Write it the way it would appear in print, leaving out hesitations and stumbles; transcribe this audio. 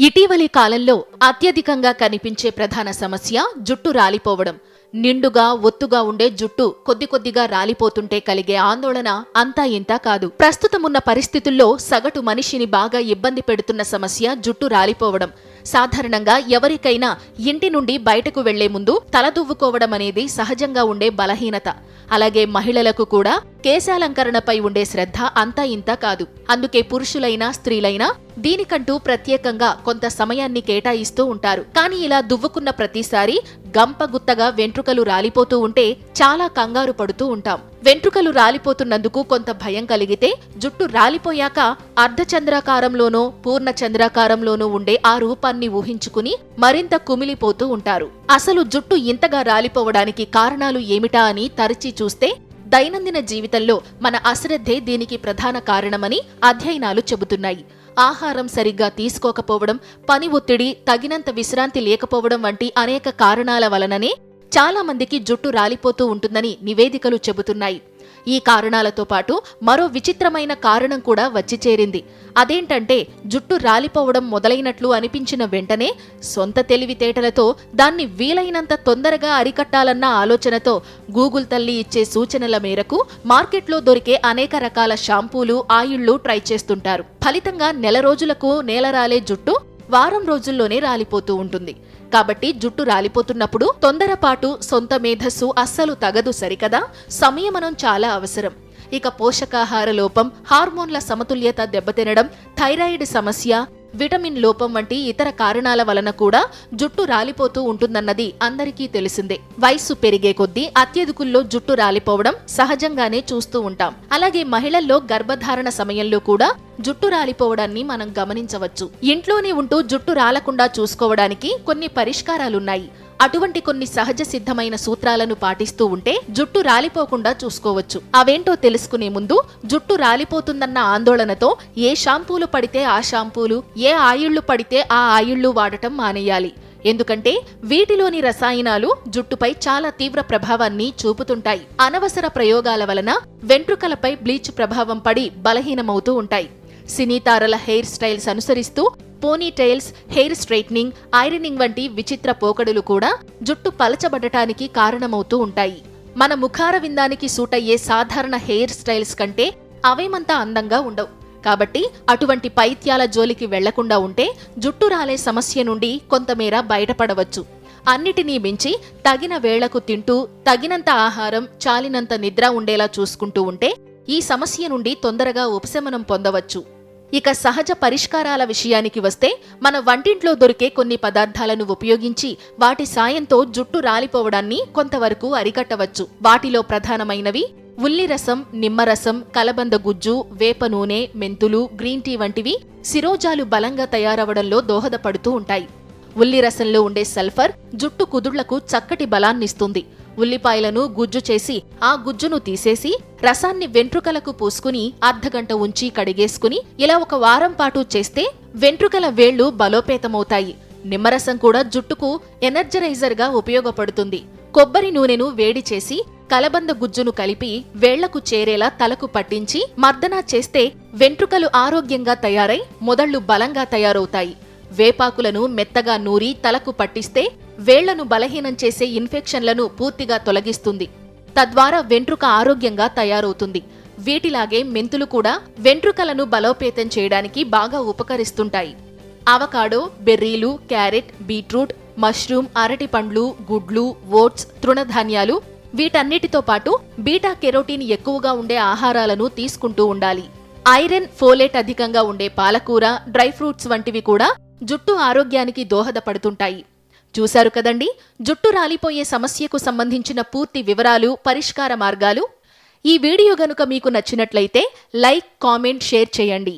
ఇటీవలి కాలంలో అత్యధికంగా కనిపించే ప్రధాన సమస్య జుట్టు రాలిపోవడం. నిండుగా ఒత్తుగా ఉండే జుట్టు కొద్దిగా రాలిపోతుంటే కలిగే ఆందోళన అంతా ఇంతా కాదు. ప్రస్తుతమున్న పరిస్థితుల్లో సగటు మనిషిని బాగా ఇబ్బంది పెడుతున్న సమస్య జుట్టు రాలిపోవడం. సాధారణంగా ఎవరికైనా ఇంటి నుండి బయటకు వెళ్లే ముందు తలదువ్వుకోవడం అనేది సహజంగా ఉండే బలహీనత. అలాగే మహిళలకు కూడా కేశాలంకరణపై ఉండే శ్రద్ధ అంతా ఇంతా కాదు. అందుకే పురుషులైనా స్త్రీలైనా దీనికంటూ ప్రత్యేకంగా కొంత సమయాన్ని కేటాయిస్తూ ఉంటారు. కానీ ఇలా దువ్వుకున్న ప్రతిసారి గంపగుత్తగా వెంట్రుకలు రాలిపోతూ ఉంటే చాలా కంగారు పడుతూ ఉంటాం. వెంట్రుకలు రాలిపోతున్నందుకు కొంత భయం కలిగితే జుట్టు రాలిపోయాక అర్ధచంద్రాకారంలోనో పూర్ణ చంద్రాకారంలోనో ఉండే ఆ రూపాన్ని ఊహించుకుని మరింత కుమిలిపోతూ ఉంటారు. అసలు జుట్టు ఇంతగా రాలిపోవడానికి కారణాలు ఏమిటా అని తరచి చూస్తే దైనందిన జీవితంలో మన అశ్రద్ధే దీనికి ప్రధాన కారణమని అధ్యయనాలు చెబుతున్నాయి. ఆహారం సరిగ్గా తీసుకోకపోవడం, పని ఒత్తిడి, తగినంత విశ్రాంతి లేకపోవడం వంటి అనేక కారణాల వలననే చాలా మందికి జుట్టు రాలిపోతూ ఉంటుందని నివేదికలు చెబుతున్నాయి. ఈ కారణాలతో పాటు మరో విచిత్రమైన కారణం కూడా వచ్చి చేరింది. అదేంటంటే జుట్టు రాలిపోవడం మొదలైనట్లు అనిపించిన వెంటనే సొంత తెలివితేటలతో దాన్ని వీలైనంత తొందరగా అరికట్టాలన్న ఆలోచనతో గూగుల్ తల్లి ఇచ్చే సూచనల మేరకు మార్కెట్లో దొరికే అనేక రకాల షాంపూలు, ఆయిళ్లు ట్రై చేస్తుంటారు. ఫలితంగా నెల రోజులకు నేలరాలే జుట్టు వారం రోజుల్లోనే రాలిపోతూ ఉంటుంది. కాబట్టి జుట్టు రాలిపోతున్నప్పుడు తొందరపాటు, సొంత మేధస్సు అస్సలు తగదు సరికదా. సంయమనం చాలా అవసరం. ఇక పోషకాహార లోపం, హార్మోన్ల సమతుల్యత దెబ్బతినడం, థైరాయిడ్ సమస్య, విటమిన్ లోపం వంటి ఇతర కారణాల వలన కూడా జుట్టు రాలిపోతూ ఉంటుందన్నది అందరికీ తెలిసిందే. వయస్సు పెరిగే కొద్దీ అత్యధికుల్లో జుట్టు రాలిపోవడం సహజంగానే చూస్తూ ఉంటాం. అలాగే మహిళల్లో గర్భధారణ సమయంలో కూడా జుట్టు రాలిపోవడాన్ని మనం గమనించవచ్చు. ఇంట్లోనే ఉంటూ జుట్టు రాలకుండా చూసుకోవడానికి కొన్ని పరిష్కారాలున్నాయి. అటువంటి కొన్ని సహజ సిద్ధమైన సూత్రాలను పాటిస్తూ ఉంటే జుట్టు రాలిపోకుండా చూసుకోవచ్చు. అవేంటో తెలుసుకునే ముందు జుట్టు రాలిపోతుందన్న ఆందోళనతో ఏ షాంపూలు పడితే ఆ షాంపూలు, ఏ ఆయిళ్లు పడితే ఆ ఆయిళ్లు వాడటం మానేయాలి. ఎందుకంటే వీటిలోని రసాయనాలు జుట్టుపై చాలా తీవ్ర ప్రభావాన్ని చూపుతుంటాయి. అనవసర ప్రయోగాల వలన వెంట్రుకలపై బ్లీచ్ ప్రభావం పడి బలహీనమవుతూ ఉంటాయి. సినీతారల హెయిర్ స్టైల్స్ అనుసరిస్తూ పోనీ టైల్స్, హెయిర్ స్ట్రైట్నింగ్, ఐరనింగ్ వంటి విచిత్ర పోకడులు కూడా జుట్టు పలచబడటానికి కారణమవుతూ ఉంటాయి. మన ముఖార విందానికి సూట్ అయ్యే సాధారణ హెయిర్ స్టైల్స్ కంటే అవేమంతా అందంగా ఉండవు. కాబట్టి అటువంటి పైత్యాల జోలికి వెళ్లకుండా ఉంటే జుట్టు రాలే సమస్య నుండి కొంతమేర బయటపడవచ్చు. అన్నిటినీ మించి తగిన వేళకు తింటూ, తగినంత ఆహారం, చాలినంత నిద్ర ఉండేలా చూసుకుంటూ ఉంటే ఈ సమస్య నుండి తొందరగా ఉపశమనం పొందవచ్చు. ఇక సహజ పరిష్కారాల విషయానికి వస్తే మన వంటింట్లో దొరికే కొన్ని పదార్థాలను ఉపయోగించి వాటి సాయంతో జుట్టు రాలిపోవడాన్ని కొంతవరకు అరికట్టవచ్చు. వాటిలో ప్రధానమైనవి ఉల్లి రసం, నిమ్మరసం, కలబంద గుజ్జు, వేప నూనె, మెంతులు, గ్రీన్ టీ వంటివి శిరోజాలు బలంగా తయారవడంలో దోహదపడుతూ ఉంటాయి. ఉల్లి రసంలో ఉండే సల్ఫర్ జుట్టు కుదుళ్లకు చక్కటి బలాన్నిస్తుంది. ఉల్లిపాయలను గుజ్జు చేసి ఆ గుజ్జును తీసేసి రసాన్ని వెంట్రుకలకు పూసుకుని అర్ధగంట ఉంచి కడిగేసుకుని ఇలా ఒక వారం పాటు చేస్తే వెంట్రుకల వేళ్లు బలోపేతమవుతాయి. నిమ్మరసం కూడా జుట్టుకు ఎనర్జరైజర్ గా ఉపయోగపడుతుంది. కొబ్బరి నూనెను వేడి చేసి కలబంద గుజ్జును కలిపి వేళ్లకు చేరేలా తలకు పట్టించి మర్దన చేస్తే వెంట్రుకలు ఆరోగ్యంగా తయారై మొదళ్లు బలంగా తయారవుతాయి. వేపాకులను మెత్తగా నూరి తలకు పట్టిస్తే వేళ్లను బలహీనం చేసే ఇన్ఫెక్షన్లను పూర్తిగా తొలగిస్తుంది. తద్వారా వెంట్రుక ఆరోగ్యంగా తయారవుతుంది. వీటిలాగే మెంతులు కూడా వెంట్రుకలను బలోపేతం చేయడానికి బాగా ఉపకరిస్తుంటాయి. అవకాడో, బెర్రీలు, క్యారెట్, బీట్రూట్, మష్రూమ్, అరటి పండ్లు, గుడ్లు, ఓట్స్, తృణధాన్యాలు వీటన్నిటితో పాటు బీటా కెరోటిన్ ఎక్కువగా ఉండే ఆహారాలను తీసుకుంటూ ఉండాలి. ఐరన్, ఫోలేట్ అధికంగా ఉండే పాలకూర, డ్రై ఫ్రూట్స్ వంటివి కూడా జుట్టు ఆరోగ్యానికి దోహదపడుతుంటాయి. చూశారు కదండి, జుట్టు రాలిపోయే సమస్యకు సంబంధించిన పూర్తి వివరాలు, పరిష్కార మార్గాలు. ఈ వీడియో గనుక మీకు నచ్చినట్లయితే లైక్, కామెంట్, షేర్ చేయండి.